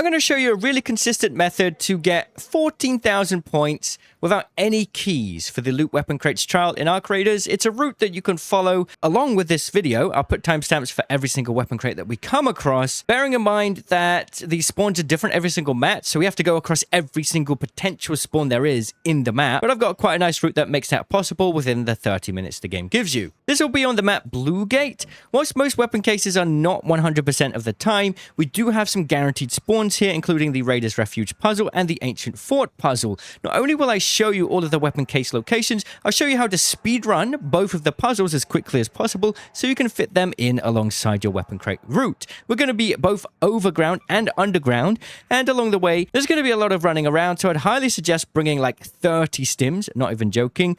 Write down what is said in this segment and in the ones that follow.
going to show you a really consistent method to get 14,000 points without any keys for the loot weapon crates trial in our creators. It's a route that you can follow along with this video. I'll put timestamps for every single weapon crate that we come across, bearing in mind that these spawns are different every single map, so we have to go across every single potential spawn there is in the map. But I've got quite a nice route that makes that possible within the 30 minutes the game gives you. This will be on the map Blue Gate. Whilst most weapon cases are not 100% of the time, we do have some guaranteed spawns here, including the Raiders Refuge puzzle and the Ancient Fort puzzle. Not only will I show you all of the weapon case locations, I'll show you how to speedrun both of the puzzles as quickly as possible so you can fit them in alongside your weapon crate route. We're going to be both overground and underground, and along the way there's going to be a lot of running around, so I'd highly suggest bringing like 30 stims, not even joking.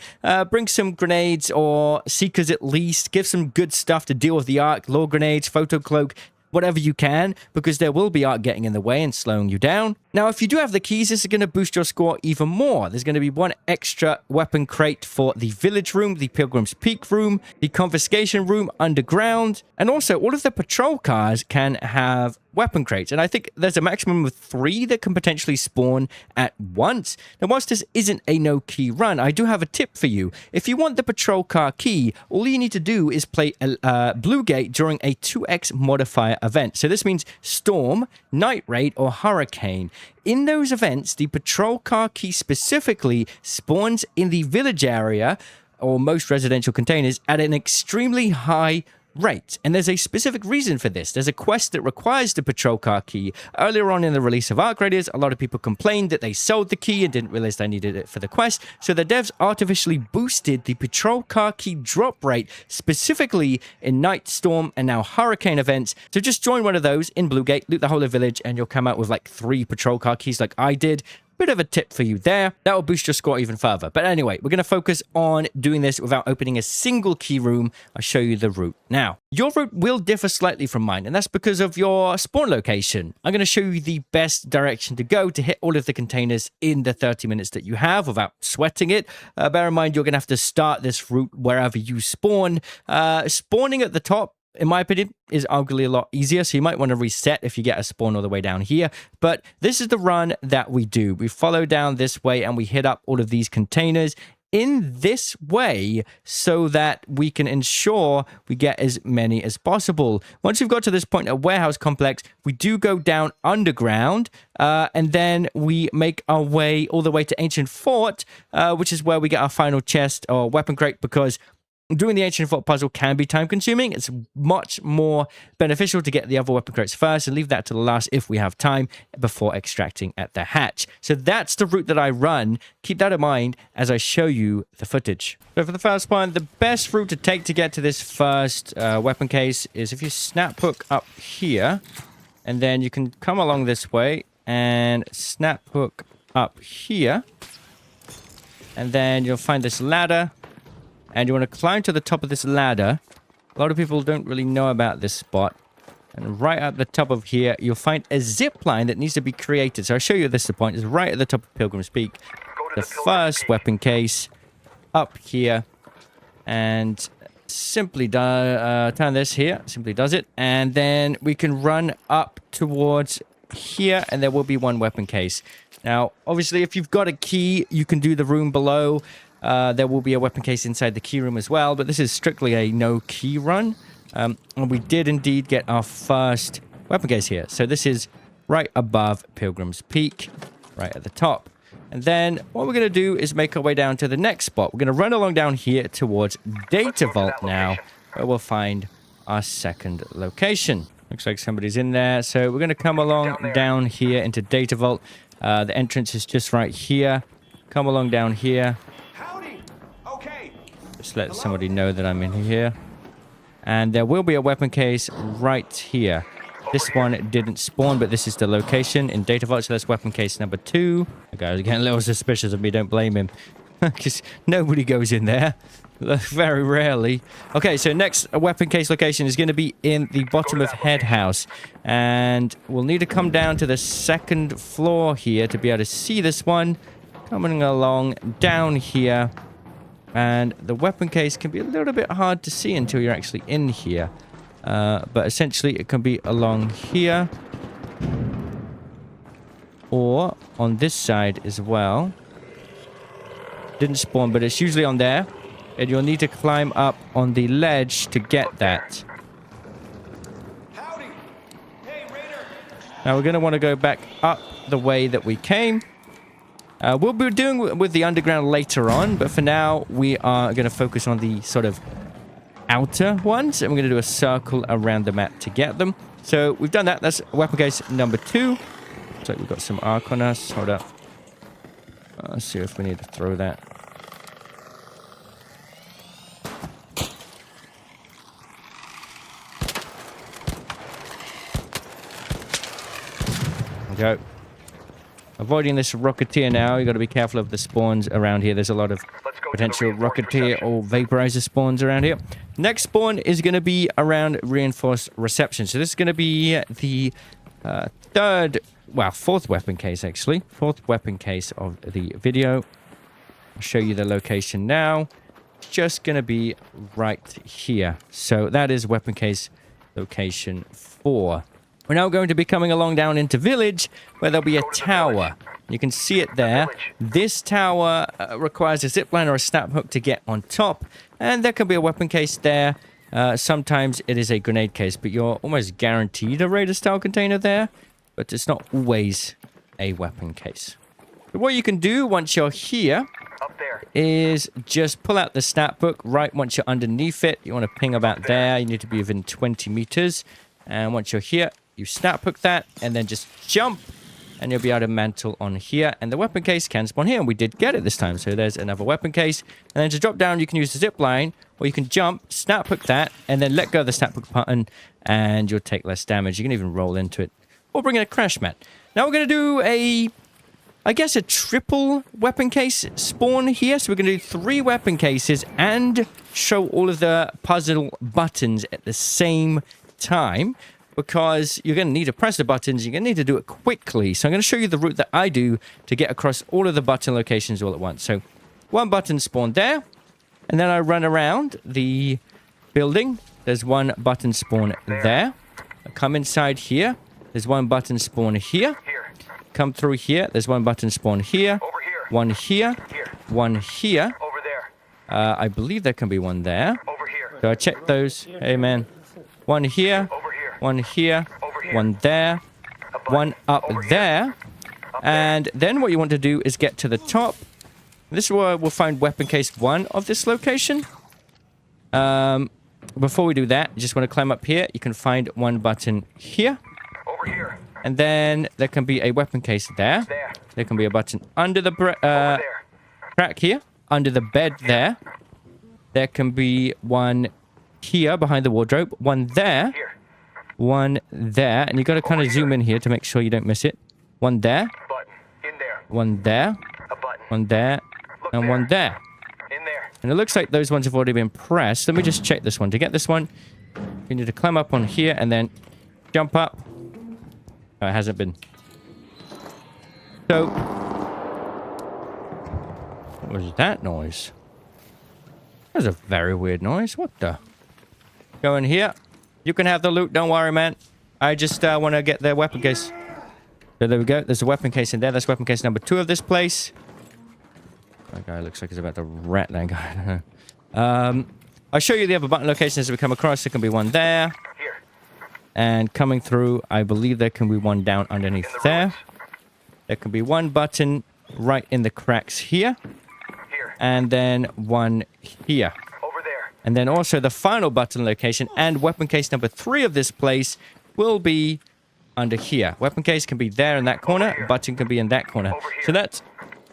Bring some grenades or seekers at least, give some good stuff to deal with the arc, lore grenades, photo cloak, whatever you can, because there will be arc getting in the way and slowing you down. Now, if you do have the keys, this is going to boost your score even more. There's going to be one extra weapon crate for the village room, the Pilgrim's Peak room, the confiscation room underground, and also all of the patrol cars can have weapon crates. And I think there's a maximum of 3 that can potentially spawn at once. Now, whilst this isn't a no-key run, I do have a tip for you. If you want the patrol car key, all you need to do is play Blue Gate during a 2x modifier event. So this means Storm, Night Raid, or Hurricane. In those events, the patrol car key specifically spawns in the village area, or most residential containers, at an extremely high rate. And there's a specific reason for this. There's a quest that requires the patrol car key. Earlier on in the release of Arc Raiders, a lot of people complained that they sold the key and didn't realize they needed it for the quest. So the devs artificially boosted the patrol car key drop rate, specifically in Night, Storm, and now Hurricane events. So just join one of those in Blue Gate, loot the whole of village, and you'll come out with like 3 patrol car keys like I did. Bit of a tip for you there. That will boost your score even further. But anyway, we're going to focus on doing this without opening a single key room. I'll show you the route now. Your route will differ slightly from mine, and that's because of your spawn location. I'm going to show you the best direction to go to hit all of the containers in the 30 minutes that you have without sweating it. Bear in mind, you're going to have to start this route wherever you spawn. Spawning at the top, in my opinion, is arguably a lot easier, so you might want to reset if you get a spawn all the way down here. But this is the run that we do. We follow down this way and we hit up all of these containers in this way so that we can ensure we get as many as possible. Once we've got to this point at Warehouse Complex, we do go down underground, and then we make our way all the way to Ancient Fort, which is where we get our final chest or weapon crate, because doing the Ancient Fort puzzle can be time-consuming. It's much more beneficial to get the other weapon crates first and leave that to the last if we have time before extracting at the hatch. So that's the route that I run. Keep that in mind as I show you the footage. So for the first one, the best route to take to get to this first weapon case is if you snap hook up here, and then you can come along this way and snap hook up here, and then you'll find this ladder. And you want to climb to the top of this ladder. A lot of people don't really know about this spot. And right at the top of here, you'll find a zip line that needs to be created. So I'll show you this point. It's right at the top of Pilgrim's Peak. The first weapon case up here. And simply turn this here. Simply does it. And then we can run up towards here. And there will be one weapon case. Now, obviously, if you've got a key, you can do the room below. There will be a weapon case inside the key room as well, but this is strictly a no-key run. And we did indeed get our first weapon case here. So this is right above Pilgrim's Peak, right at the top. And then what we're going to do is make our way down to the next spot. We're going to run along down here towards Data Vault now, where we'll find our second location. Looks like somebody's in there. So we're going to come along down here into Data Vault. The entrance is just right here. Come along down here. Just let somebody know that I'm in here. And there will be a weapon case right here. This one didn't spawn, but this is the location in Data Vault. So that's weapon case number 2. The guy's getting a little suspicious of me. Don't blame him. Because nobody goes in there. Very rarely. Okay, so next weapon case location is going to be in the bottom of Head House. And we'll need to come down to the 2nd floor here to be able to see this one. Coming along down here. And the weapon case can be a little bit hard to see until you're actually in here. But essentially, it can be along here. or on this side as well. Didn't spawn, but it's usually on there. And you'll need to climb up on the ledge to get that. Now we're going to want to go back up the way that we came. We'll be doing with the underground later on, but for now we are going to focus on the sort of outer ones, and we're going to do a circle around the map to get them. So we've done that. That's weapon case number 2. Looks like we've got some arc on us. Hold up. Let's see if we need to throw that. Go. Avoiding this rocketeer now. You got to be careful of the spawns around here. There's a lot of potential rocketeer or vaporizer spawns around here. Next spawn is going to be around reinforced reception. So this is going to be the fourth weapon case actually. Fourth weapon case of the video. I'll show you the location now. It's just going to be right here. So that is weapon case location 4. We're now going to be coming along down into village where there'll be a tower. You can see it there. This tower requires a zipline or a snap hook to get on top. And there can be a weapon case there. Sometimes it is a grenade case, but you're almost guaranteed a Raider style container there. But it's not always a weapon case. But what you can do once you're here is just pull out the snap hook right once you're underneath it. You want to ping about there. You need to be within 20 meters. And once you're here, you snap hook that and then just jump and you'll be able to mantle on here. And the weapon case can spawn here. And we did get it this time. So there's another weapon case. And then to drop down, you can use the zip line or you can jump, snap hook that, and then let go of the snap hook button and you'll take less damage. You can even roll into it or bring in a crash mat. Now we're going to do a triple weapon case spawn here. So we're going to do 3 weapon cases and show all of the puzzle buttons at the same time. Because you're going to need to press the buttons. You're going to need to do it quickly. So I'm going to show you the route that I do to get across all of the button locations all at once. So 1 button spawned there. And then I run around the building. There's 1 button spawn there. I come inside here. There's 1 button spawn here. Come through here. There's 1 button spawn here. 1 here. 1 here. I believe there can be 1 there. So I check those. Hey, man. 1 here. 1 here, 1 there, 1 up there. And then what you want to do is get to the top. This is where we'll find weapon case 1 of this location. Before we do that, you just want to climb up here. You can find 1 button here. And then there can be a weapon case there. There can be a button under the crack here, under the bed there. There can be 1 here behind the wardrobe, 1 there. 1 there, and you got to kind of zoom in here to make sure you don't miss it. 1 there, 1 there, 1 there, and 1 there. And it looks like those ones have already been pressed. Let me just check this one. To get this one, you need to climb up on here and then jump up. Oh, it hasn't been. So, what was that noise? That was a very weird noise. What the? Go in here. You can have the loot, don't worry, man. I just want to get the weapon case. So there we go. There's a weapon case in there. That's weapon case number 2 of this place. That guy looks like he's about to rat that guy. I'll show you the other button locations as we come across. There can be 1 there. And coming through, I believe there can be 1 down underneath there. There can be 1 button right in the cracks here. And then 1 here. And then also the final button location and weapon case number 3 of this place will be under here. Weapon case can be there in that corner. Button can be in that corner. So that's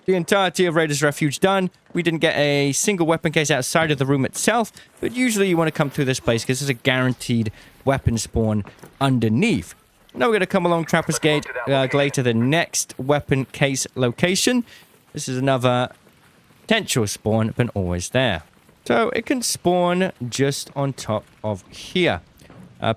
the entirety of Raiders Refuge done. We didn't get a single weapon case outside of the room itself. But usually you want to come through this place because there's a guaranteed weapon spawn underneath. Now we're going to come along Trapper's Glade to the next weapon case location. This is another potential spawn, but always there. So it can spawn just on top of here.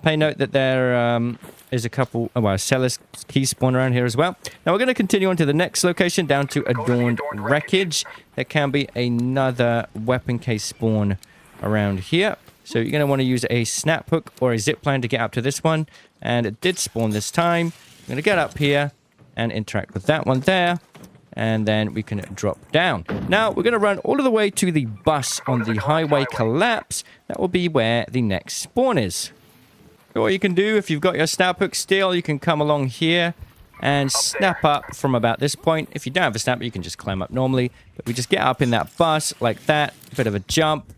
Pay note that there is a couple, seller's key spawn around here as well. Now we're going to continue on to the next location, down to Adorned Wreckage. There can be another weapon case spawn around here. So you're going to want to use a snap hook or a zip line to get up to this one. And it did spawn this time. I'm going to get up here and interact with that one there. And then we can drop down. Now, we're going to run all of the way to the bus on the highway collapse. That will be where the next spawn is. So what you can do, if you've got your snap hook still, you can come along here and snap up from about this point. If you don't have a snap, you can just climb up normally. But we just get up in that bus like that, a bit of a jump.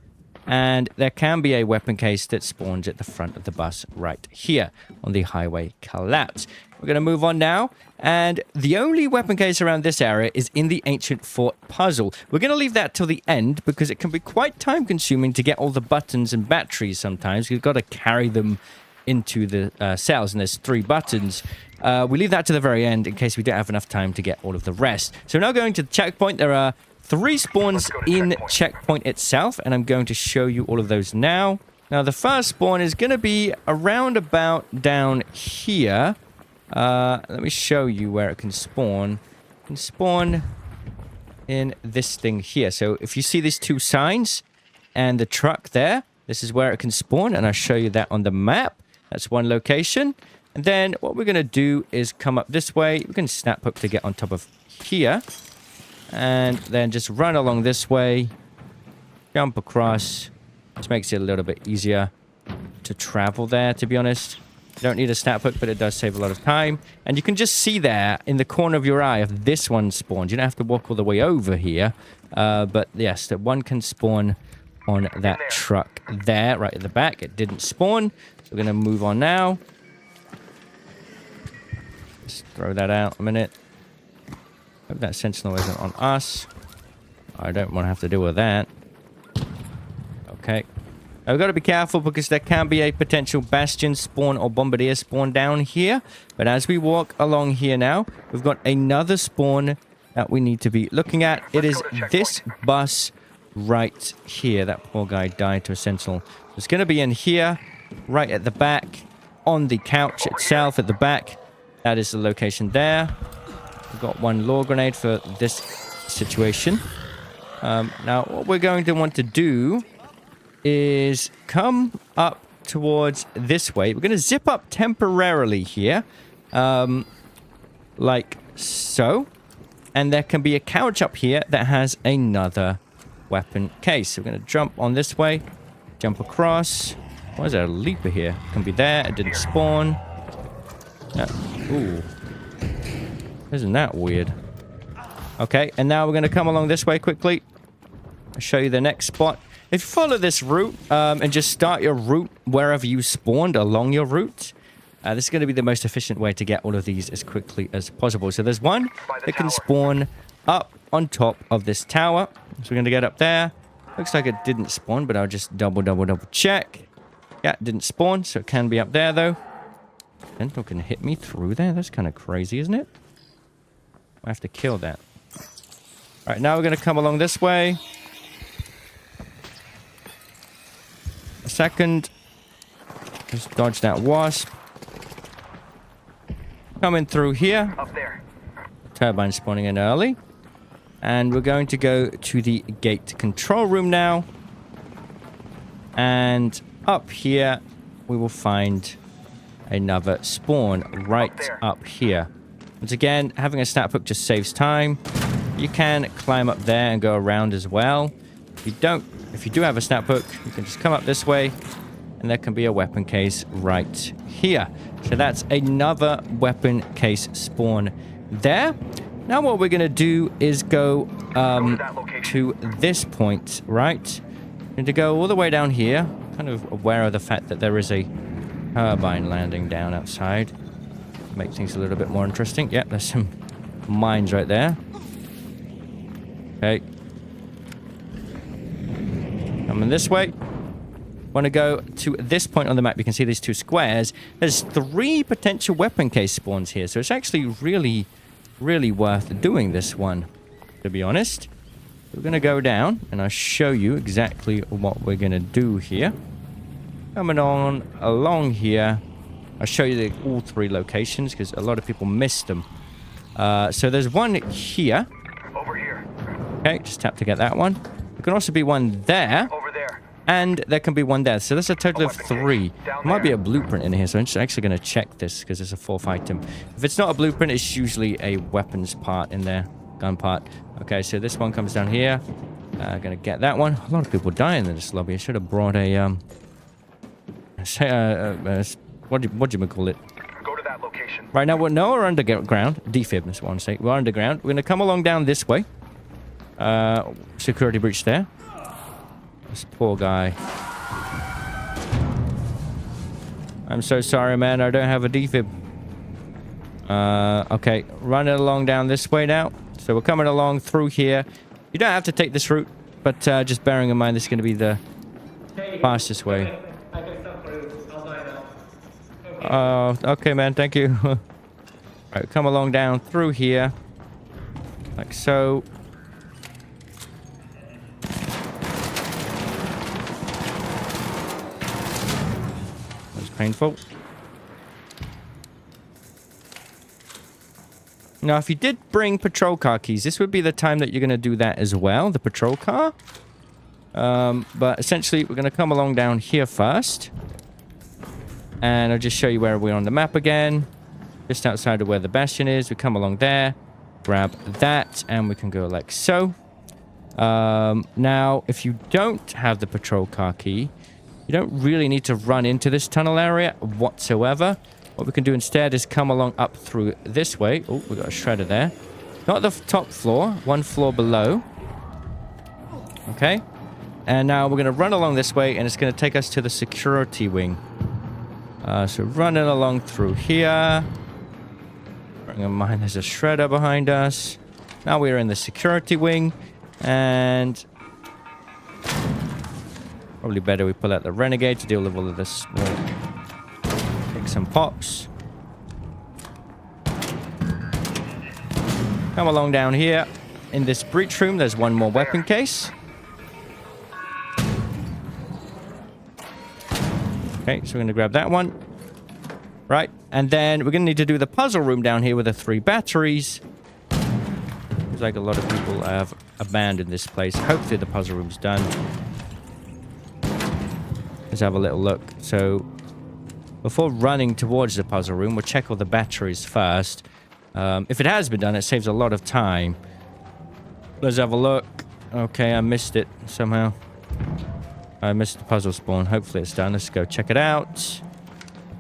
And there can be a weapon case that spawns at the front of the bus right here on the highway collapse. We're going to move on now. And the only weapon case around this area is in the Ancient Fort puzzle. We're going to leave that till the end because it can be quite time consuming to get all the buttons and batteries sometimes. You've got to carry them into the cells, and there's 3 buttons. We leave that to the very end in case we don't have enough time to get all of the rest. So now going to the checkpoint, there are 3 spawns in checkpoint itself, and I'm going to show you all of those now. Now, the first spawn is going to be around about down here. Let me show you where it can spawn. It can spawn in this thing here. So if you see these 2 signs and the truck there, this is where it can spawn, and I'll show you that on the map. That's one location. And then what we're going to do is come up this way. We can snap hook to get on top of here. And then just run along this way. Jump across. This makes it a little bit easier to travel there, to be honest. You don't need a snap hook, but it does save a lot of time. And you can just see there in the corner of your eye if this one spawns. You don't have to walk all the way over here. But yes, that one can spawn on that truck there, right at the back. It didn't spawn. So we're going to move on now. Just throw that out a minute. Hope that sentinel isn't on us. I don't want to have to deal with that. Okay. Now we've got to be careful because there can be a potential bastion spawn or bombardier spawn down here. But as we walk along here now, we've got another spawn that we need to be looking at. It is this bus right here. That poor guy died to a sentinel. It's going to be in here, right at the back, on the couch itself at the back. That is the location there. We've got 1 lore grenade for this situation. Now, what we're going to want to do is come up towards this way. We're going to zip up temporarily here, like so. And there can be a couch up here that has another weapon case. So we're going to jump on this way, jump across. Why is there a leaper here? Can be there. It didn't spawn. Ooh. Isn't that weird? Okay, and now we're going to come along this way quickly. I'll show you the next spot. If you follow this route and just start your route wherever you spawned along your route, this is going to be the most efficient way to get all of these as quickly as possible. So there's one that can spawn up on top of this tower. So we're going to get up there. Looks like it didn't spawn, but I'll just double check. Yeah, it didn't spawn, so it can be up there though. Sentinel can hit me through there. That's kind of crazy, isn't it? I have to kill that. All right, now we're going to come along this way. A second. Just dodge that wasp. Coming through here. Up there. Turbine spawning in early. And we're going to go to the gate control room now. And up here, we will find another spawn right up here. Once again, having a snap hook just saves time. You can climb up there and go around as well. If you do have a snap hook, you can just come up this way, and there can be a weapon case right here. So that's another weapon case spawn there. Now what we're going to do is go to this point, right? And to go all the way down here, kind of aware of the fact that there is a turbine landing down outside. Make things a little bit more interesting. Yep, there's some mines right there. Okay. Coming this way. Want to go to this point on the map. You can see these 2 squares. There's 3 potential weapon case spawns here. So it's actually really, really worth doing this one, to be honest. We're going to go down, and I'll show you exactly what we're going to do here. Coming on along here. I'll show you all 3 locations because a lot of people missed them. So there's one here. Over here. Okay, just tap to get that one. There can also be one there. Over there. And there can be one there. So that's a total of 3. There might be a blueprint in here, so I'm just actually going to check this because it's a 4th item. If it's not a blueprint, it's usually a weapons part in there. Gun part. Okay, so this one comes down here. Going to get that one. A lot of people dying in this lobby. I should have brought a... what do you call it? Go to that location. Right now, we're underground. Defib, that's what I want to say. We're underground. We're going to come along down this way. Security breach there. This poor guy. I'm so sorry, man. I don't have a defib. Okay. Running along down this way now. So we're coming along through here. You don't have to take this route, but just bearing in mind this is going to be the fastest way. I can stop for you. I'll die now. Okay. Okay, man. Thank you. Alright, come along down through here. Like so. That's painful. Now, if you did bring patrol car keys, this would be the time that you're going to do that as well, the patrol car. But essentially, we're going to come along down here first. And I'll just show you where we're on the map again. Just outside of where the bastion is. We come along there, grab that, and we can go like so. Now, if you don't have the patrol car key, you don't really need to run into this tunnel area whatsoever. What we can do instead is come along up through this way. Oh, we got a shredder there. Not the top floor, one floor below. Okay. And now we're going to run along this way, and it's going to take us to the security wing. So running along through here. Bearing in mind there's a shredder behind us. Now we're in the security wing. And probably better we pull out the renegade to deal with all of this. We'll take some pops. Come along down here. In this breach room, there's one more weapon case. Okay, so we're going to grab that one. Right, and then we're going to need to do the puzzle room down here with the 3 batteries. Looks like a lot of people have abandoned this place. Hopefully the puzzle room's done. Let's have a little look. So, before running towards the puzzle room, we'll check all the batteries first. If it has been done, it saves a lot of time. Let's have a look. Okay, I missed it somehow. I missed the puzzle spawn. Hopefully it's done. Let's go check it out.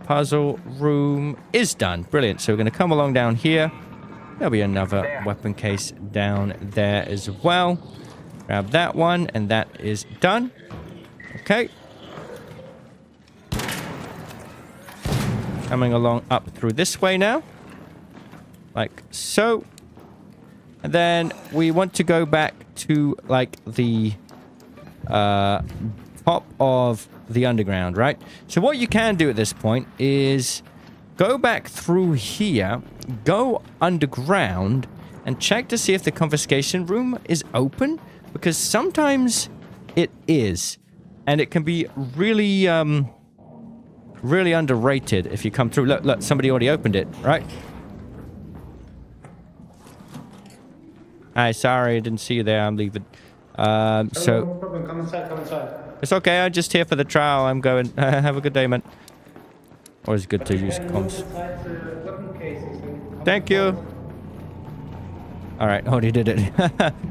Puzzle room is done. Brilliant. So we're going to come along down here. There'll be another weapon case down there as well. Grab that one, and that is done. Okay. Coming along up through this way now. Like so. And then we want to go back to, like, the top of the underground, right? So what you can do at this point is go back through here, go underground, and check to see if the confiscation room is open, because sometimes it is, and it can be really, really underrated if you come through. Look, somebody already opened it, right? Hi, sorry, I didn't see you there. I'm leaving. No problem. Come inside. It's okay. I'm just here for the trial. I'm going. Have a good day, man. Always good to use comms. Thank you. All right. Oh, he did it.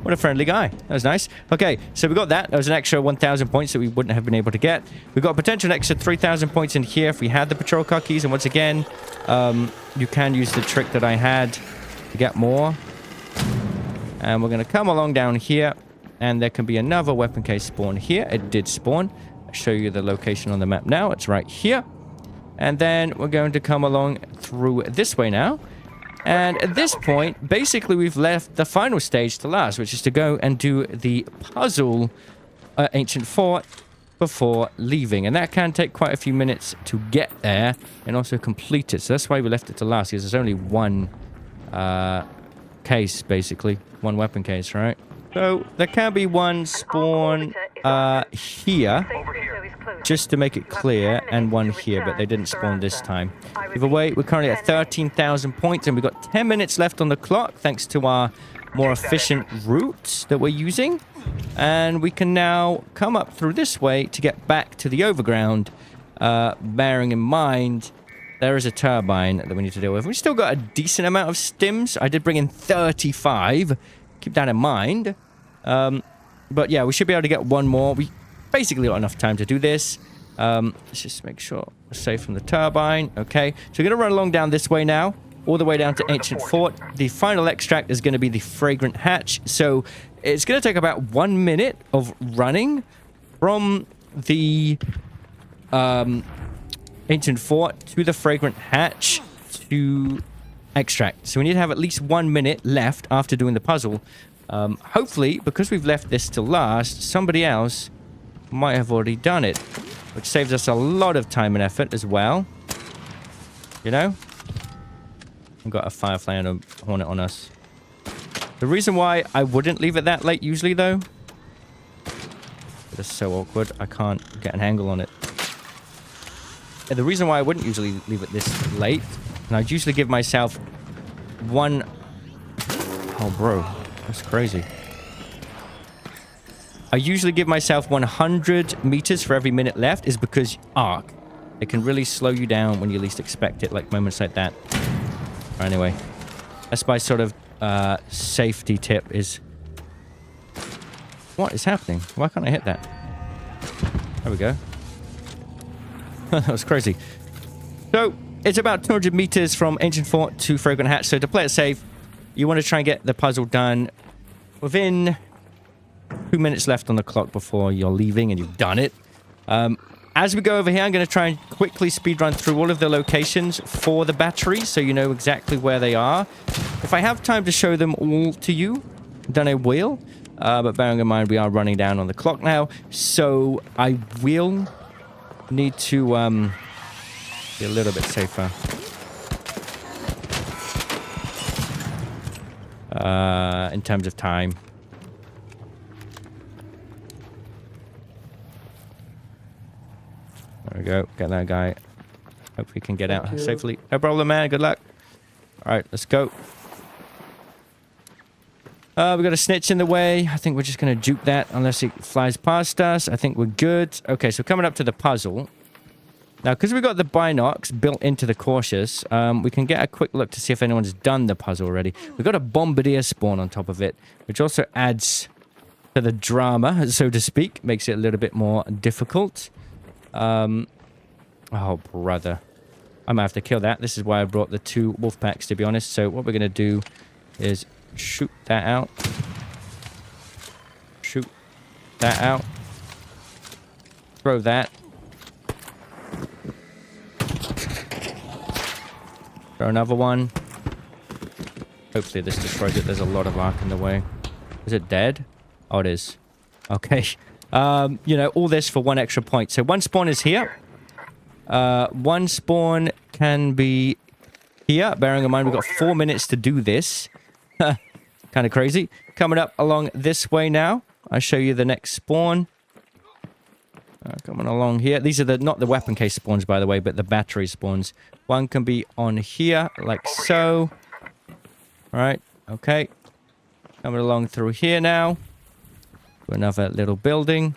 What a friendly guy. That was nice. Okay, so we got that. That was an extra 1,000 points that we wouldn't have been able to get. We got a potential extra 3,000 points in here if we had the patrol car keys. And once again, you can use the trick that I had to get more. And we're going to come along down here. And there can be another weapon case spawn here. It did spawn. I'll show you the location on the map now. It's right here. And then we're going to come along through this way now. And at this point, basically, we've left the final stage to last, which is to go and do the puzzle Ancient Fort before leaving. And that can take quite a few minutes to get there and also complete it. So that's why we left it to last, because there's only one case, basically. One weapon case, right? So there can be one spawn here, just to make it clear, and one here, but they didn't spawn this time. Either way, we're currently at 13,000 points, and we've got 10 minutes left on the clock, thanks to our more efficient route that we're using. And we can now come up through this way to get back to the overground. Bearing in mind, there is a turbine that we need to deal with. We've still got a decent amount of stims. I did bring in 35. Keep that in mind. But yeah, we should be able to get one more. We basically got enough time to do this. Let's just make sure we're safe from the turbine. Okay, so we're going to run along down this way now, all the way down to Ancient Fort. The final extract is going to be the Fragrant Hatch. So it's going to take about 1 minute of running from the Ancient Fort to the Fragrant Hatch to extract. So we need to have at least 1 minute left after doing the puzzle. Hopefully, because we've left this to last, somebody else might have already done it, which saves us a lot of time and effort as well. You know? We've got a Firefly and a Hornet on us. The reason why I wouldn't leave it that late usually, though... It's so awkward. I can't get an angle on it. And the reason why I wouldn't usually leave it this late, and I'd usually give myself one... Oh, bro. That's crazy. I usually give myself 100 meters for every minute left, is because Arc. It can really slow you down when you least expect it, like moments like that. Anyway, that's my sort of safety tip is... What is happening? Why can't I hit that? There we go. That was crazy. So, it's about 200 meters from Ancient Fort to Fragrant Hatch. So, to play it safe, you want to try and get the puzzle done within 2 minutes left on the clock before you're leaving and you've done it. As we go over here, I'm going to try and quickly speedrun through all of the locations for the batteries so you know exactly where they are. If I have time to show them all to you, then I will. But bearing in mind, we are running down on the clock now, so I will need to be a little bit safer. In terms of time. There we go. Get that guy. Hope we can get out safely. No problem, man. Good luck. Alright, let's go. We got a snitch in the way. I think we're just going to juke that unless it flies past us. I think we're good. Okay, so coming up to the puzzle. Now, because we've got the binocs built into the cautious, we can get a quick look to see if anyone's done the puzzle already. We've got a bombardier spawn on top of it, which also adds to the drama, so to speak. Makes it a little bit more difficult. Oh, brother. I might have to kill that. This is why I brought the 2 wolf packs, to be honest. So what we're going to do is shoot that out. Shoot that out. Throw that. Throw another one. Hopefully this destroys it. There's a lot of arc in the way. Is it dead? Oh, it is. Okay. You know, all this for 1 extra point. So 1 spawn is here. 1 spawn can be here. Bearing in mind, we've got 4 minutes to do this. Kind of crazy. Coming up along this way now. I'll show you the next spawn. Coming along here. These are not the weapon case spawns, by the way, but the battery spawns. 1 can be on here, like so. Alright, okay. Coming along through here now. To another little building.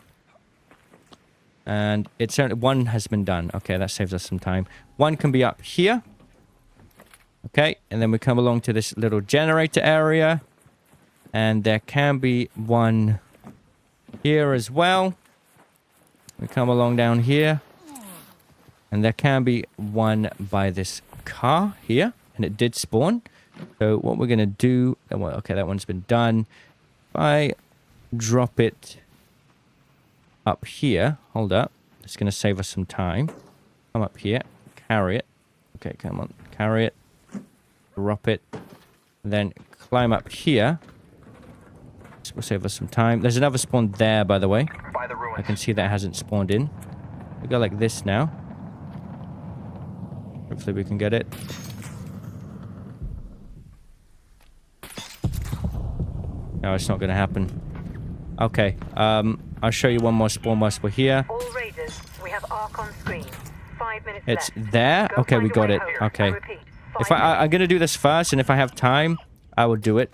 And it's only 1 has been done. Okay, that saves us some time. 1 can be up here. Okay, and then we come along to this little generator area. And there can be 1 here as well. We come along down here. And there can be 1 by this car here. And it did spawn. So what we're going to do... Okay, that one's been done. If I drop it up here. Hold up. It's going to save us some time. Come up here. Carry it. Okay, come on. Carry it. Drop it. Then climb up here. This will save us some time. There's another spawn there, by the way. I can see that hasn't spawned in. We go like this now. Hopefully we can get it. No, it's not going to happen. Okay. I'll show you one more spawn whilst we're here. All raiders, we have arc on screen. 5 minutes it's left. there? Go okay, we got it. home. Okay. Repeat, If I'm going to do this first, and if I have time, I will do it.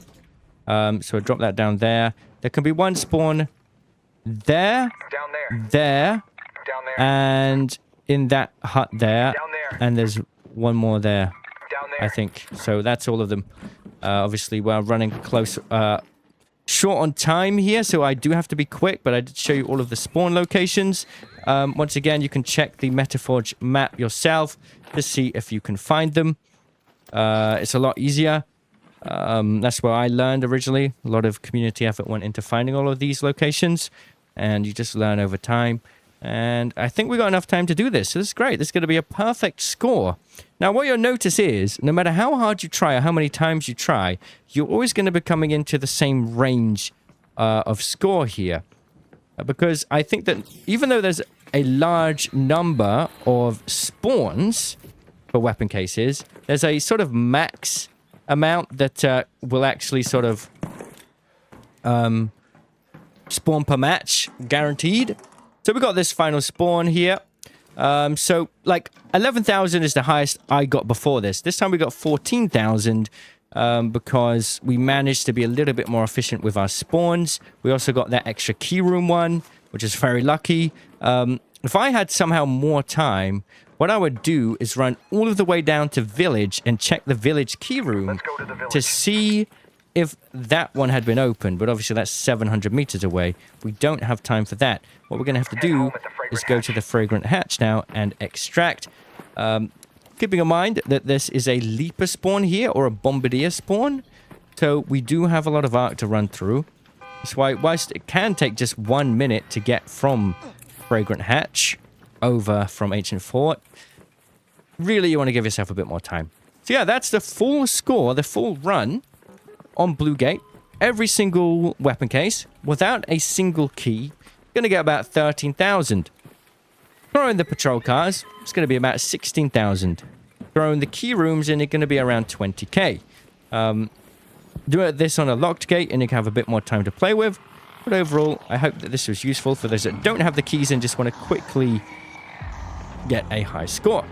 So I'll drop that down there. There can be one spawn there, Down there. there, Down there. and in that hut there. Down there. And there's one more there, Down there. I think. So that's all of them. Obviously, we're running close, short on time here, so I do have to be quick, but I did show you all of the spawn locations. Once again, you can check the Metaforge map yourself to see if you can find them. It's a lot easier. That's where I learned originally. A lot of community effort went into finding all of these locations, and you just learn over time. And I think we got enough time to do this. So this is great. This is going to be a perfect score. Now, what you'll notice is, no matter how hard you try or how many times you try, you're always going to be coming into the same range of score here. Because I think that even though there's a large number of spawns for weapon cases, there's a sort of max amount that will actually sort of spawn per match, guaranteed. So we got this final spawn here. So like 11,000 is the highest I got before this. This time we got 14,000 because we managed to be a little bit more efficient with our spawns. We also got that extra key room one, which is very lucky. If I had somehow more time, what I would do is run all of the way down to village and check the village key room Let's go to the village. to see if that one had been opened. But obviously that's 700 meters away. We don't have time for that. What we're going to have to do is go to the fragrant hatch now and extract. Keeping in mind that this is a leaper spawn here, or a bombardier spawn. So we do have a lot of arc to run through. That's why, whilst it can take just 1 minute to get from fragrant hatch over from ancient fort, really you want to give yourself a bit more time. So yeah, that's the full score, the full run on Blue Gate. Every single weapon case, without a single key, going to get about 13,000. Throw in the patrol cars, it's going to be about 16,000. Throw in the key rooms, and it's going to be around 20k. Do this on a locked gate, and you can have a bit more time to play with. But overall, I hope that this was useful for those that don't have the keys and just want to quickly get a high score.